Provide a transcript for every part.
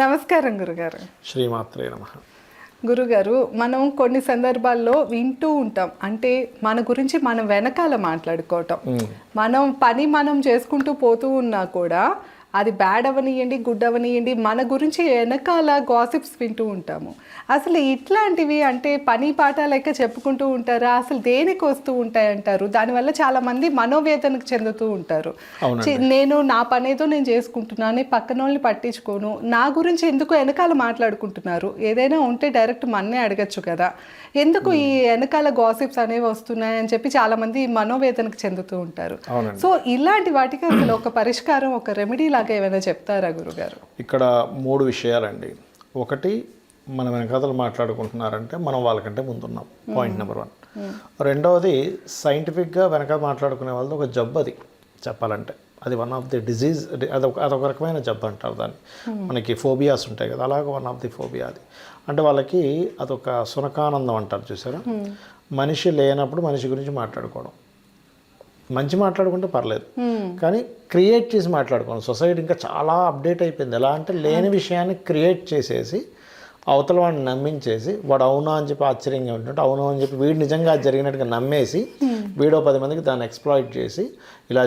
నమస్కారం గురుగారు. శ్రీమాత్రే నమః. గురుగారు, మనం కొన్ని సందర్భాల్లో వింటూ ఉంటాం, అంటే మన గురించి మనం వెనకాల మాట్లాడుకోవటం. మనం చేసుకుంటూ పోతూ ఉన్నా కూడా అది బ్యాడ్ అవనియండి, గుడ్ అవనియండి, మన గురించి వెనకాల గాసిప్స్ వింటూ ఉంటాము. అసలు ఇట్లాంటివి అంటే పని పాట లెక్క చెప్పుకుంటూ ఉంటారా? అసలు దేనికి వస్తూ ఉంటాయంటారు? దానివల్ల చాలా మంది మనోవేదనకు చెందుతూ ఉంటారు. నేను నా పనేదో నేను చేసుకుంటున్నాను, పక్కన వాళ్ళని పట్టించుకోను, నా గురించి ఎందుకు వెనకాల మాట్లాడుకుంటున్నారు? ఏదైనా ఉంటే డైరెక్ట్ మన్నే అడగచ్చు కదా, ఎందుకు ఈ వెనకాల గాసిప్స్ అనేవి వస్తున్నాయని చెప్పి చాలా మంది మనోవేదనకు చెందుతూ ఉంటారు. సో ఇలాంటి వాటికి అసలు ఒక పరిష్కారం, ఒక రెమెడీ లాగా ఏమైనా చెప్తారా గురుగారు? ఇక్కడ 3 విషయాలండి. ఒకటి, మన వెనకాతలు మాట్లాడుకుంటున్నారంటే మనం వాళ్ళకంటే ముందున్నాం, పాయింట్ నెంబర్ 1. రెండవది, సైంటిఫిక్గా వెనకాల మాట్లాడుకునే వాళ్ళది ఒక జబ్బు, అది చెప్పాలంటే అది వన్ ఆఫ్ ది డిజీజ్, అదొక రకమైన జబ్బు అంటారు దాన్ని. మనకి ఫోబియాస్ ఉంటాయి కదా, అలాగే వన్ ఆఫ్ ది ఫోబియా అది. అంటే వాళ్ళకి అదొక సునకానందం అంటారు చూసారా. మనిషి లేనప్పుడు మనిషి గురించి మాట్లాడుకోవడం, మంచి మాట్లాడుకుంటే పర్లేదు, కానీ క్రియేట్ చేసి మాట్లాడుకోవడం. సొసైటీ ఇంకా చాలా అప్డేట్ అయిపోయింది. ఎలా అంటే లేని విషయాన్ని క్రియేట్ చేసేసి అవతల వాడిని నమ్మించేసి, వాడు అవునా అని చెప్పి ఆశ్చర్యంగా ఉంటుంటే అవును అని చెప్పి వీడు నిజంగా జరిగినట్టుగా నమ్మేసి వీడో 10 మందికి దాన్ని ఎక్స్ప్లాయిట్ చేసి ఇలా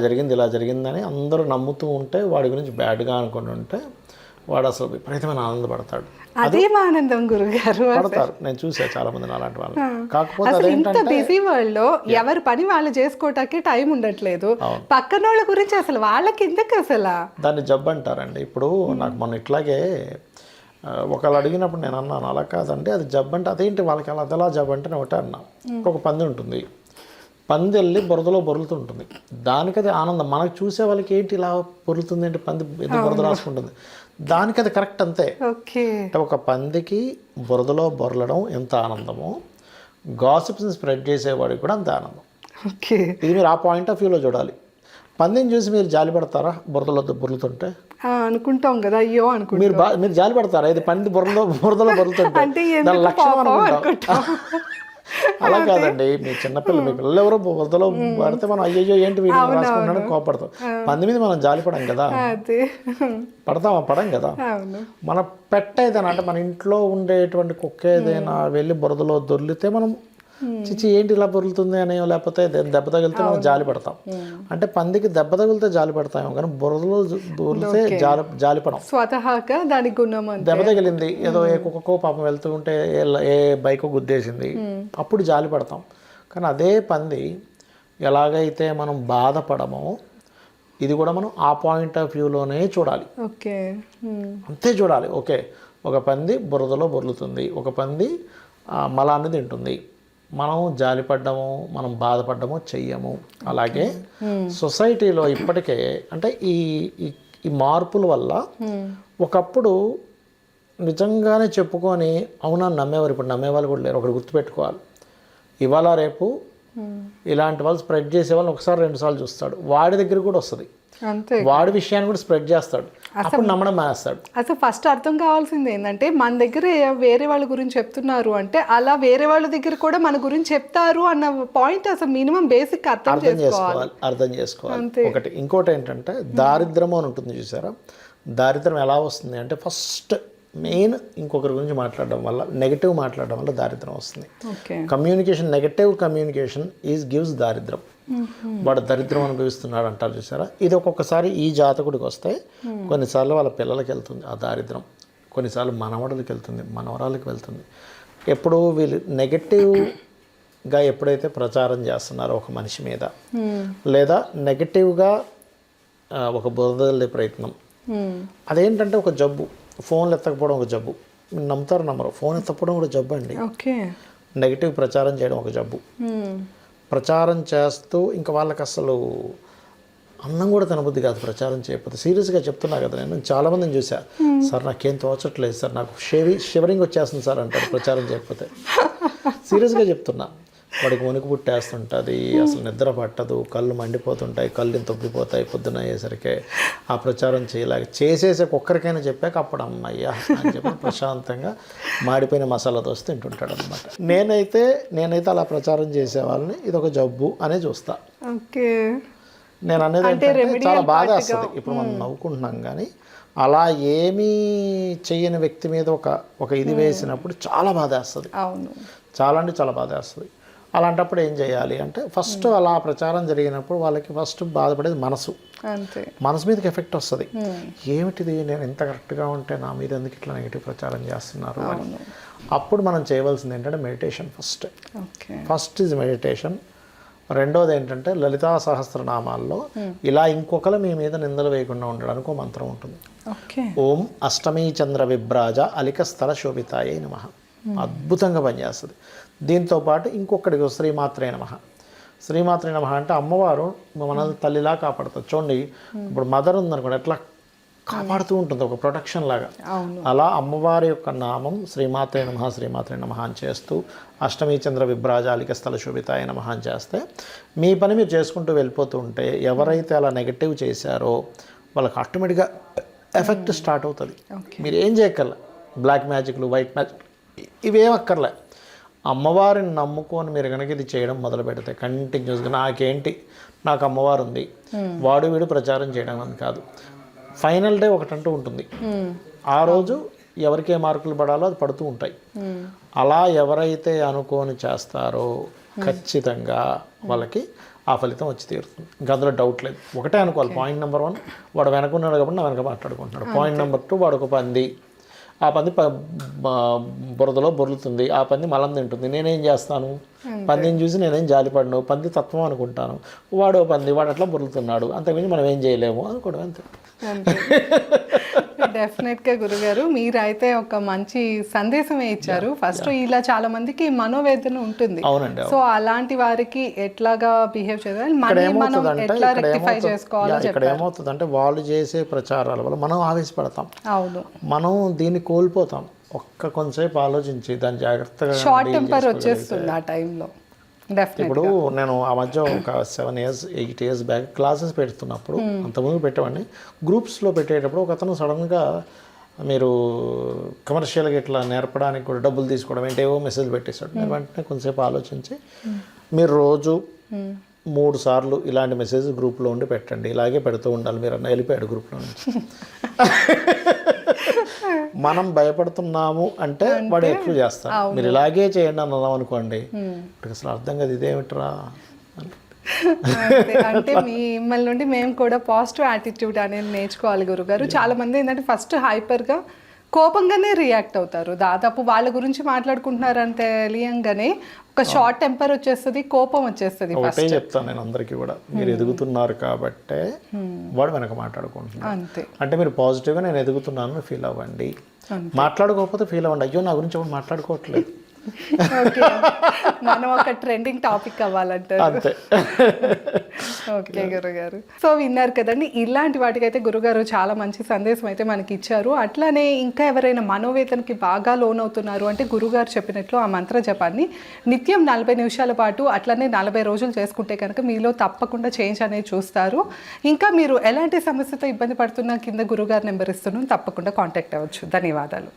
జరిగిందని అందరూ నమ్ముతూ ఉంటే, వాడి గురించి బ్యాడ్గా అనుకుంటుంటే వాడు అసలు విపరీతమైన ఆనందపడతాడు. అదేం ఆనందం గురుగారు? పడతారు, నేను చూసా చాలా మంది అలాంటి వాళ్ళు. కాకపోతే ఇంత బిజీ వరల్డ్ లో ఎవరి పని వాళ్ళు చేసుకోవటానికి టైం ఉండట్లేదు, పక్కన వాళ్ళ గురించి అసలు వాళ్ళకి ఎందుకు అసలు దాన్ని జబ్బు అంటారండి. ఇప్పుడు నాకు మొన్న ఇట్లాగే ఒకళ్ళు అడిగినప్పుడు నేను అన్నాను, అలా కాదండి అది జబ్బు అంటే అదేంటి వాళ్ళకి అలా జబ్బు అంటే నేను ఒకటే అన్నా. ఒక పంది ఉంటుంది, పంది వెళ్ళి బురదలో బొరులుతుంటుంది, దానికి అది ఆనందం. మనకు చూసే వాళ్ళకి ఏంటి ఇలా బొరులుతుంది అంటే పంది ఎందుకు బురద రాసుకుంటుంది, దానికి అది కరెక్ట్ అంతే. అంటే ఒక పందికి బురదలో బొరలడం ఎంత ఆనందమో, గాసిప్స్ని స్ప్రెడ్ చేసేవాడికి కూడా అంత ఆనందం. ఇది మీరు ఆ పాయింట్ ఆఫ్ వ్యూలో చూడాలి. పందిని చూసి మీరు జాలి పడతారా బురదలో బొరులుతుంటే? అనుకుంటాం కదా, అయ్యో అనుకుంటాం. మీరు జాలి పడతారా ఇది పంది బురదలో బొరులుతుంటే? దాని లక్షణం అనుకుంటాం. అలా కాదండి, మీ చిన్నపిల్లలు, మీ పిల్లలు ఎవరో బురదలో పడితే మనం అయ్యో ఏంటి వీడియో రాసుకుంటాడని కోపడతాం. పంది మీద మనం జాలి పడం కదా, పడం కదా. మన పెట్ ఏదైనా, అంటే మన ఇంట్లో ఉండేటువంటి కుక్క ఏదైనా వెళ్ళి బురదలో దొర్లితే మనం చిచ్చి ఏంటి ఇలా బొరులుతుంది అని, లేకపోతే దెబ్బ తగిలితే మనం జాలి పడతాం. అంటే పందికి దెబ్బ తగిలితే జాలి పడతాం, కానీ బురదలో దొరికితే జాలిపడం స్వతహాగా దాని గుణం. దెబ్బ తగిలింది, ఏదో ఏ కుక్కకో పాపం వెళ్తూ ఉంటే ఏ బైకో గుద్దేసింది, అప్పుడు జాలి పడతాం. కానీ అదే పంది ఎలాగైతే మనం బాధపడమో, ఇది కూడా మనం ఆ పాయింట్ ఆఫ్ వ్యూలోనే చూడాలి. అంతే చూడాలి. ఓకే, ఒక పంది బురదలో బొర్లుతుంది, ఒక పంది మలాన్ని తింటుంది, మనం జాలిపడ్డము, మనం బాధపడ్డము చెయ్యము. అలాగే సొసైటీలో ఇప్పటికే అంటే ఈ మార్పుల వల్ల ఒకప్పుడు నిజంగానే చెప్పుకొని అవునా నమ్మేవారు, ఇప్పుడు నమ్మేవాళ్ళు కూడా లేరు. ఒకటి గుర్తుపెట్టుకోవాలి, ఇవాళ రేపు ఇలాంటి వాళ్ళు స్ప్రెడ్ చేసే వాళ్ళు 1-2 సార్లు చూస్తాడు, వాడి దగ్గర కూడా వస్తుంది, వాడి విషయాన్ని కూడా స్ప్రెడ్ చేస్తాడు, అప్పుడు నమ్మడం మానేస్తాడు. అసలు ఫస్ట్ అర్థం కావాల్సింది ఏంటంటే, మన దగ్గర వేరే వాళ్ళ గురించి చెప్తున్నారు అంటే అలా వేరే వాళ్ళ దగ్గర కూడా మన గురించి చెప్తారు అన్న పాయింట్ అసలు మినిమం బేసిక్ అర్థం చేసుకోవాలి. ఒకటి, ఇంకోటి ఏంటంటే దారిద్రము అని ఉంటుంది చూసారా. దారిద్రం ఎలా వస్తుంది అంటే, ఫస్ట్ మెయిన్ ఇంకొకరి గురించి మాట్లాడడం వల్ల, నెగటివ్ మాట్లాడడం వల్ల దారిద్రం వస్తుంది. కమ్యూనికేషన్, నెగటివ్ కమ్యూనికేషన్ గివ్స్ దారిద్రం. వాడు దరిద్రం అనుభవిస్తున్నాడు అంటారు చూసారా. ఇది ఒక్కొక్కసారి ఈ జాతకుడికి వస్తే కొన్నిసార్లు వాళ్ళ పిల్లలకి వెళ్తుంది ఆ దారిద్రం, కొన్నిసార్లు మనవడులకి వెళ్తుంది, మనవరాలకి వెళ్తుంది. ఎప్పుడు వీళ్ళు నెగటివ్గా ఎప్పుడైతే ప్రచారం చేస్తున్నారో ఒక మనిషి మీద, లేదా నెగటివ్గా ఒక బురదలే ప్రయత్నం, అదేంటంటే ఒక జబ్బు. ఫోన్లు ఎత్తకపోవడం ఒక జబ్బు, మీరు నమ్ముతారు నమ్మరు, ఫోన్ ఎత్తకపోవడం కూడా జబ్బు అండి. నెగటివ్ ప్రచారం చేయడం ఒక జబ్బు. ప్రచారం చేస్తూ ఇంకా వాళ్ళకి అసలు అన్నం కూడా తినబుద్ధి కాదు ప్రచారం చేయకపోతే. సీరియస్గా చెప్తున్నా కదా, నేను చాలామందిని చూసా, సార్ నాకేం తోచట్లేదు సార్, నాకు షివరింగ్ వచ్చేస్తుంది సార్ అంటారు ప్రచారం చేయకపోతే. సీరియస్గా చెప్తున్నా, వాడికి వణుకు పుట్టేస్తుంటుంది, అసలు నిద్ర పట్టదు, కళ్ళు మండిపోతుంటాయి, కళ్ళు తొప్పిపోతాయి పొద్దున అయ్యేసరికి. ఆ ప్రచారం చేసేసే ఒక్కరికైనా చెప్పాక అప్పుడు అమ్మయ్యా అని చెప్పి ప్రశాంతంగా మాడిపోయిన మసాలా దోశ తింటుంటాడు అనమాట. నేనైతే అలా ప్రచారం చేసే వాళ్ళని ఇదొక జబ్బు అనే చూస్తా. నేను అనేది చాలా బాధ వస్తుంది. ఇప్పుడు మనం నవ్వుకుంటున్నాం, కానీ అలా ఏమీ చెయ్యని వ్యక్తి మీద ఒక ఇది వేసినప్పుడు చాలా బాధేస్తుంది. అవును, చాలా అంటే చాలా బాధేస్తుంది. అలాంటప్పుడు ఏం చేయాలి అంటే ఫస్ట్ అలా ప్రచారం జరిగినప్పుడు వాళ్ళకి ఫస్ట్ బాధపడేది మనసు. అంతే, మనసు మీదకి ఎఫెక్ట్ వస్తుంది. ఏమిటిది, నేను ఎంత కరెక్ట్గా ఉంటే నా మీద ఎందుకు ఇట్లా నెగిటివ్ ప్రచారం చేస్తున్నారు అని. అప్పుడు మనం చేయవలసింది ఏంటంటే మెడిటేషన్. First is meditation. రెండోది ఏంటంటే లలితా సహస్రనామాల్లో ఇలా ఇంకొకరు మీ మీద నిందలు వేయకుండా ఉండడానికి ఒక మంత్రం ఉంటుంది. ఓం అష్టమీ చంద్ర విభ్రాజ అలిక స్థల శోభితాయే నమః. అద్భుతంగా పనిచేస్తుంది. దీంతోపాటు ఇంకొకటికి శ్రీమాత్రే నమః. శ్రీమాత్రే నమః అంటే అమ్మవారు మన తల్లిలా కాపాడుతుంది. చూడండి, ఇప్పుడు మదర్ ఉందనుకోండి ఎట్లా కాపాడుతూ ఉంటుంది, ఒక ప్రొటెక్షన్ లాగా. అలా అమ్మవారి యొక్క నామం శ్రీమాత్రే నమః శ్రీమాత్రే నమః అని చేస్తూ అష్టమీ చంద్ర విభ్రాజాలిక స్థల శోభితాయ నమః అని చేస్తే మీ పని మీరు చేసుకుంటూ వెళ్ళిపోతూ ఉంటే ఎవరైతే అలా నెగటివ్ చేశారో వాళ్ళకి ఆటోమేటిక్గా ఎఫెక్ట్ స్టార్ట్ అవుతుంది. మీరు ఏం చేయక్కర్లే, బ్లాక్ మ్యాజిక్లు వైట్ మ్యాజిక్ ఇవేం అక్కర్లే. అమ్మవారిని నమ్ముకొని మీరు కనుక ఇది చేయడం మొదలు పెడితే కంటిన్యూస్గా నాకు అమ్మవారు ఉంది, వాడు వీడు ప్రచారం చేయడం అని కాదు. ఫైనల్ డే ఒకటంటూ ఉంటుంది. ఆ రోజు ఎవరికి ఏ మార్కులు పడాలో అది పడుతూ ఉంటాయి. అలా ఎవరైతే అనుకోని చేస్తారో ఖచ్చితంగా వాళ్ళకి ఆ ఫలితం వచ్చి తీరుతుంది. ఇంకా అందులో డౌట్ లేదు. ఒకటే అనుకోవాలి, పాయింట్ నెంబర్ 1 వాడు వెనకున్నాడు కాబట్టి నా వెనక మాట్లాడుకుంటున్నాడు. పాయింట్ నెంబర్ 2 వాడు ఒక పంది, ఆ పంది బురదలో బొర్లుతుంది, ఆ పంది మలం తింటుంది. నేనేం చేస్తాను, పందిని చూసి నేనేం జాలిపడను, పంది తత్వం అనుకుంటాను. వాడు పంది, వాడు అట్లా బొర్లుతున్నాడు, అంతకుమించి మనం ఏం చేయలేము అనుకోవడం అంతే. డెఫినెట్గా గురుగారు మీరైతే ఒక మంచి సందేశమే ఇచ్చారు. ఫస్ట్ ఇలా చాలా మందికి మనోవేదన ఉంటుంది. అవునండి. సో అలాంటి వారికి ఎట్లాగా బిహేవ్ చేయాలి, మనం ఎట్లా రెక్టిఫై చేసుకోవాలో ఇక్కడ ఏమవుతుందంటే వాళ్ళు చేసే ప్రచారాల వల్ల మనం ఆవేశపడతాం. అవును, మనం దీన్ని కోల్పోతాం. కొంచెంసేపు ఆలోచించి దాన్ని జాగ్రత్తగా షార్ట్ టెంపర్ వచ్చేస్తుంది ఆ టైంలో. ఇప్పుడు నేను ఆ మధ్య ఒక 7 years 8 years బ్యాక్ క్లాసెస్ పెడుతున్నప్పుడు, అంతకుముందు పెట్టేవాడిని, గ్రూప్స్లో పెట్టేటప్పుడు ఒక అతను సడన్గా మీరు కమర్షియల్గా ఇట్లా నేర్పడానికి కూడా డబ్బులు తీసుకోవడం ఏంటేవో మెసేజ్ పెట్టేశాడు. నేను వెంటనే కొంచెంసేపు ఆలోచించి మీరు రోజు 3 సార్లు ఇలాంటి మెసేజ్ గ్రూప్లో ఉండి పెట్టండి, ఇలాగే పెడుతూ ఉండాలి మీరు అన్న. వెళ్ళిపోయాడు గ్రూప్లో నుంచి. మనం భయపడుతున్నాము అంటే వాడు ఎక్కువ చేస్తాడు. మీరు ఇలాగే చేయండి అన్నాం అనుకోండి, అసలు అర్థం కాదు ఇదేమిట్రా అంటే మిమ్మల్ని నుండి మేము కూడా పాజిటివ్ యాటిట్యూడ్ అనేది నేర్చుకోవాలి గురుగారు. చాలా మంది ఏంటంటే ఫస్ట్ హైపర్గా కోపంగానే రియాక్ట్ అవుతారు. దాదాపు వాళ్ళ గురించి మాట్లాడుకుంటున్నారని తెలియంగానే ఒక షార్ట్ టెంపర్ వచ్చేస్తుంది, కోపం వచ్చేస్తుంది. ఒకటే చెప్తాను నేను అందరికీ కూడా, మీరు ఎదుగుతున్నారు కాబట్టే వాడు వెనక మాట్లాడుకుంటున్నాను అంతే. అంటే మీరు పాజిటివ్గా నేను ఎదుగుతున్నాను ఫీల్ అవ్వండి, మాట్లాడుకోకపోతే ఫీల్ అవ్వండి. అయ్యో నా గురించి ఎవరు మాట్లాడుకోవట్లేదు, మనం ఒక ట్రెండింగ్ టాపిక్ అవ్వాలంటారు. అంతే. ఓకే గురుగారు, సో విన్నారు కదండి. ఇలాంటి వాటికైతే గురుగారు చాలా మంచి సందేశం అయితే మనకి ఇచ్చారు. అట్లానే ఇంకా ఎవరైనా మనోవేదనకి బాగా లోనవుతున్నారు అంటే గురుగారు చెప్పినట్లు ఆ మంత్ర జపాన్ని నిత్యం 40 నిమిషాల పాటు అట్లనే 40 రోజులు చేసుకుంటే కనుక మీలో తప్పకుండా చేంజ్ అనేది చూస్తారు. ఇంకా మీరు ఎలాంటి సమస్యతో ఇబ్బంది పడుతున్నా కింద గురుగారు నెంబర్ ఇస్తున్నాను, తప్పకుండా కాంటాక్ట్ అవ్వచ్చు. ధన్యవాదాలు.